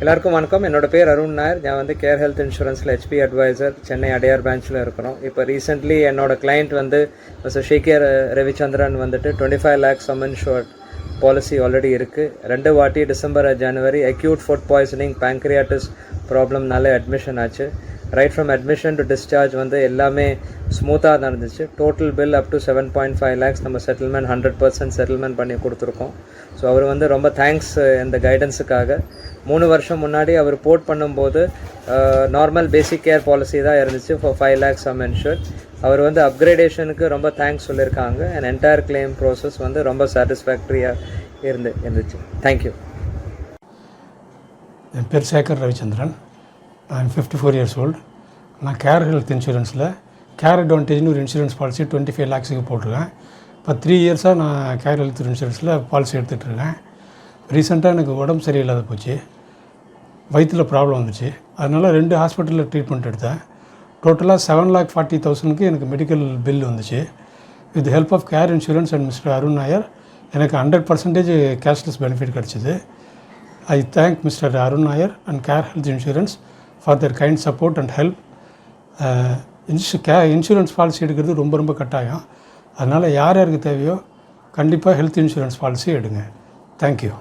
எல்லாருக்கும் வணக்கம். என்னோட பேர் அருண் நாயர். நான் வந்து கேர் ஹெல்த் இன்சூரன்ஸில் ஹெச்பி அட்வைசர் சென்னை அடையார் பிரான்ச்சில் இருக்கிறோம். இப்போ ரீசெண்ட்லி என்னோட கிளைண்ட் வந்து மிஸ்டர் ஷேகேர் ரவிச்சந்திரன் வந்துட்டு 25 lakhs sum insured policy already இருக்குது. 2 வாட்டி டிசம்பர் ஜனவரி அக்யூட் ஃபுட் பாய்சனிங் பேங்க்ரியாட்டிஸ் ப்ராப்ளம்னால அட்மிஷன் ஆச்சு. Right from admission to discharge வந்து எல்லாமே ஸ்மூத்தாக நடந்துச்சு. Total bill up to 7.5 lakhs நம்ம செட்டில்மெண்ட் 100% செட்டில்மெண்ட் பண்ணி கொடுத்துருக்கோம். ஸோ அவர் வந்து ரொம்ப தேங்க்ஸ் இந்த கைடன்ஸுக்காக. 3 வருஷம் முன்னாடி அவர் போர்ட் பண்ணும்போது நார்மல் பேசிக் கேர் பாலிசி தான் இருந்துச்சு ஃபார் 5 lakhs சம் இன்ஷூர்ட். அவர் வந்து அப்கிரேடேஷனுக்கு ரொம்ப தேங்க்ஸ் சொல்லியிருக்காங்க. அண்ட் என்டையர் கிளைம் ப்ராசஸ் வந்து ரொம்ப சாட்டிஸ்ஃபேக்டரியாக இருந்துச்சு. தேங்க்யூ. என் பேர் சேகர் ரவிச்சந்திரன். நான் 54 years old. நான் கேர் ஹெல்த் இன்சூரன்ஸில் கேர் அட்வான்டேஜ்னு ஒரு இன்சூரன்ஸ் பாலிசி 25 lakhsக்கு போட்டிருக்கேன். இப்போ 3 yearsஆக நான் கேர் ஹெல்த் இன்சூரன்ஸில் பாலிசி எடுத்துகிட்ருக்கேன். ரீசெண்டாக எனக்கு உடம்பு சரியில்லாத போச்சு, வயிற்றில் ப்ராப்ளம் வந்துச்சு. அதனால் 2 ஹாஸ்பிட்டலில் ட்ரீட்மெண்ட் எடுத்தேன். டோட்டலாக 7,40,000க்கு எனக்கு மெடிக்கல் பில் வந்துச்சு. With help of Care insurance and mister Arun Nair எனக்கு 100% கேஷ்லெஸ் பெனிஃபிட் கிடச்சிது. I thank Mr. Arun Nair and Care Health Insurance for their kind support and help. Insurance policy எடுக்கிறது ரொம்ப கட்டாயம். அதனால் யாருக்கு தேவையோ கண்டிப்பாக ஹெல்த் இன்சூரன்ஸ் பாலிசி எடுங்க. தேங்க்யூ.